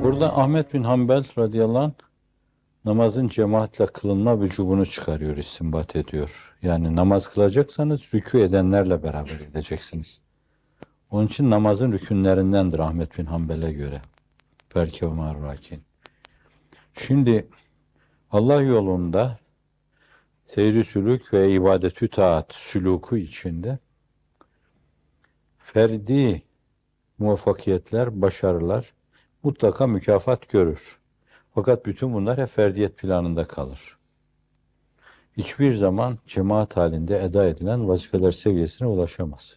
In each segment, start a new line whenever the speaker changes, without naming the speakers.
Burada Ahmet bin Hanbel radıyallahu anh namazın cemaatle kılınma vücubunu çıkarıyor, istinbat ediyor. Yani namaz kılacaksanız rükû edenlerle beraber edeceksiniz. Onun için namazın rükünlerindendir Ahmet bin Hanbel'e göre. Ferke Rakin. Şimdi Allah yolunda seyri sülük ve ibadetü taat sülûku içinde ferdi muvaffakiyetler, başarılar mutlaka mükafat görür. Fakat bütün bunlar hep ferdiyet planında kalır. Hiçbir zaman cemaat halinde eda edilen vazifeler seviyesine ulaşamaz.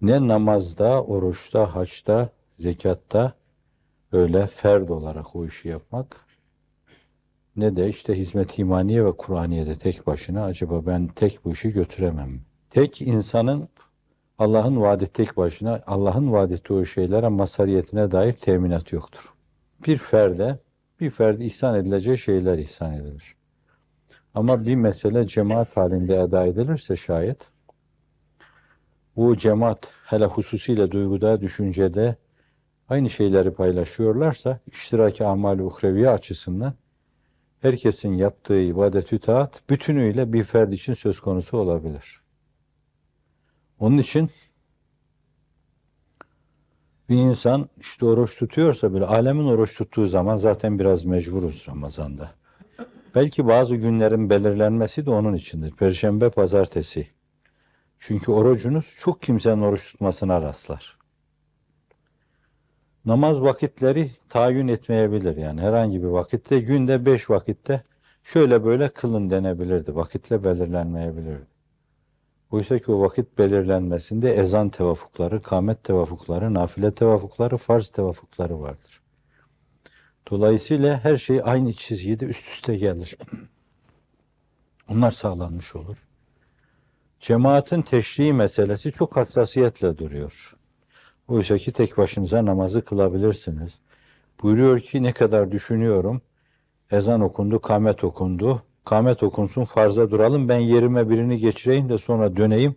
Ne namazda, oruçta, haçta, zekatta öyle ferd olarak o işi yapmak, ne de işte hizmet-i imaniye ve Kur'aniye'de tek başına acaba ben tek bu işi götüremem. Tek insanın Allah'ın vaadi tek başına, Allah'ın vaad ettiği o şeylere mazhariyetine dair teminat yoktur. Bir ferde ihsan edileceği şeyler ihsan edilir. Ama bir mesele cemaat halinde eda edilirse şayet, bu cemaat hele hususiyle duyguda, düşüncede aynı şeyleri paylaşıyorlarsa, iştirak-ı amal-i uhreviye açısından herkesin yaptığı ibadet-ü taat bütünüyle bir ferd için söz konusu olabilir. Onun için bir insan işte oruç tutuyorsa bile, alemin oruç tuttuğu zaman zaten biraz mecburuz Ramazan'da. Belki bazı günlerin belirlenmesi de onun içindir. Perşembe, pazartesi. Çünkü orucunuz çok kimsenin oruç tutmasına rastlar. Namaz vakitleri tayin etmeyebilir yani. Herhangi bir vakitte, günde 5 vakitte şöyle böyle kılın denebilirdi. Vakitle belirlenmeyebilirdi. Oysa ki o vakit belirlenmesinde ezan tevafukları, kâmet tevafukları, nafile tevafukları, farz tevafukları vardır. Dolayısıyla her şey aynı çizgide üst üste gelir. Onlar sağlanmış olur. Cemaatin teşrii meselesi çok hassasiyetle duruyor. Oysa ki tek başınıza namazı kılabilirsiniz. Buyuruyor ki ne kadar düşünüyorum, ezan okundu, kâmet okundu. Kâmet okunsun, farza duralım, ben yerime birini geçireyim de sonra döneyim.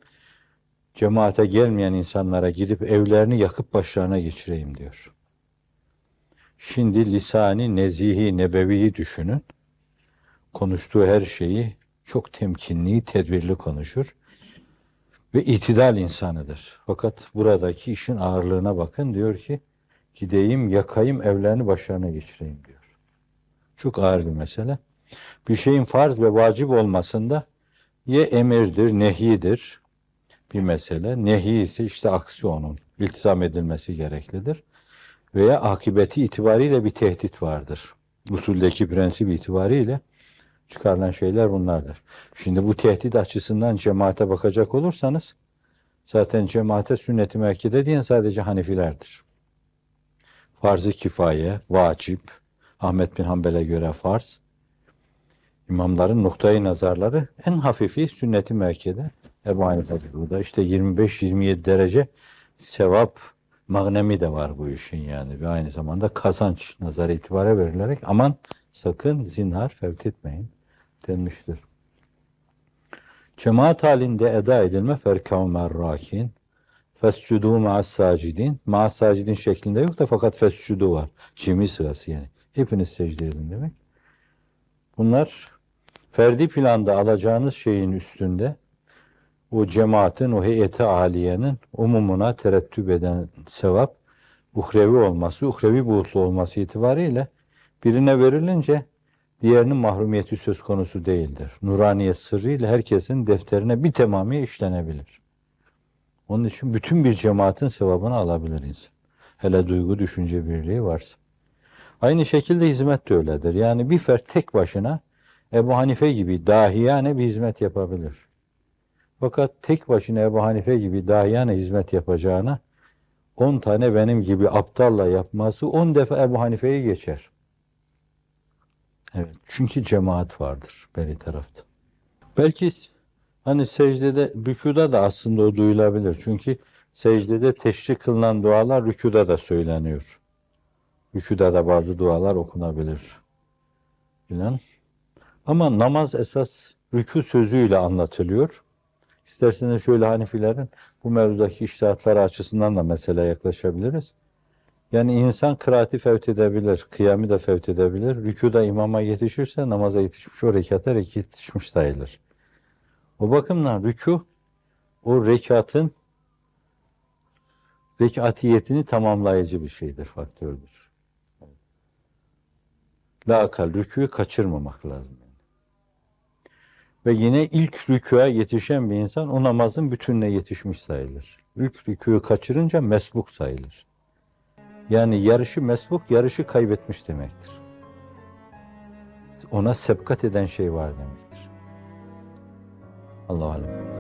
Cemaate gelmeyen insanlara gidip evlerini yakıp başlarına geçireyim diyor. Şimdi lisani, nezihi, nebeviyi düşünün. Konuştuğu her şeyi çok temkinli, tedbirli konuşur. Ve itidal insanıdır. Fakat buradaki işin ağırlığına bakın, diyor ki gideyim yakayım evlerini başlarına geçireyim diyor. Çok ağır bir mesele. Bir şeyin farz ve vacip olmasında ya emirdir, nehidir bir mesele. Nehi ise işte aksi onun iltizam edilmesi gereklidir. Veya akıbeti itibariyle bir tehdit vardır. Usuldeki prensip itibariyle çıkarılan şeyler bunlardır. Şimdi bu tehdit açısından cemaate bakacak olursanız, zaten cemaate sünnet-i müekkede diyen sadece Hanefilerdir. Farz-ı kifaye, vacip, Ahmet bin Hanbel'e göre farz. İmamların noktayı nazarları en hafifi sünnet-i müekkede. Ebu Hanife burada işte 25-27 derece sevap magnemi de var bu işin yani. Ve aynı zamanda kazanç nazarı itibara verilerek aman sakın zinhar fevt etmeyin denmiştir. Cemaat halinde eda edilme ferkâv merrâkin fescudû ma'as sacidin. Ma'as sacidin şeklinde yok da fakat fescudu var. Cemi sırası yani. Hepiniz secde edin demek. Bunlar ferdi planda alacağınız şeyin üstünde o cemaatin, o heyeti aliyenin umumuna terettüp eden sevap uhrevi olması, uhrevi buğutlu olması itibariyle birine verilince diğerinin mahrumiyeti söz konusu değildir. Nuraniyet sırrıyla herkesin defterine bir tamamı işlenebilir. Onun için bütün bir cemaatin sevabını alabilir insan. Hele duygu, düşünce birliği varsa. Aynı şekilde hizmet de öyledir. Yani bir fert tek başına Ebu Hanife gibi dahiyane bir hizmet yapabilir. Fakat tek başına Ebu Hanife gibi dahiyane hizmet yapacağına 10 tane benim gibi aptalla yapması 10 defa Ebu Hanife'yi geçer. Evet, çünkü cemaat vardır beri tarafta. Belki hani secdede, rükuda da aslında o duyulabilir. Çünkü secdede teşrik kılınan dualar rükuda da söyleniyor. Rükuda da bazı dualar okunabilir filan. Ama namaz esas rükû sözüyle anlatılıyor. İsterseniz şöyle Hanefilerin bu mevzudaki içtihatları açısından da meseleye yaklaşabiliriz. Yani insan kıraati fevt edebilir, kıyamı da fevt edebilir. Rükuda imama yetişirse namaza yetişmiş, o rekata yetişmiş sayılır. O bakımdan rükû, o rekatın rekatiyetini tamamlayıcı bir şeydir, faktördür. La akal rükûyu kaçırmamak lazım. Ve yine ilk rükûya yetişen bir insan o namazın bütününe yetişmiş sayılır. İlk rükûyu kaçırınca mesbuk sayılır. Yani yarışı mesbuk, yarışı kaybetmiş demektir. Ona sebkat eden şey var demektir. Allahu alem.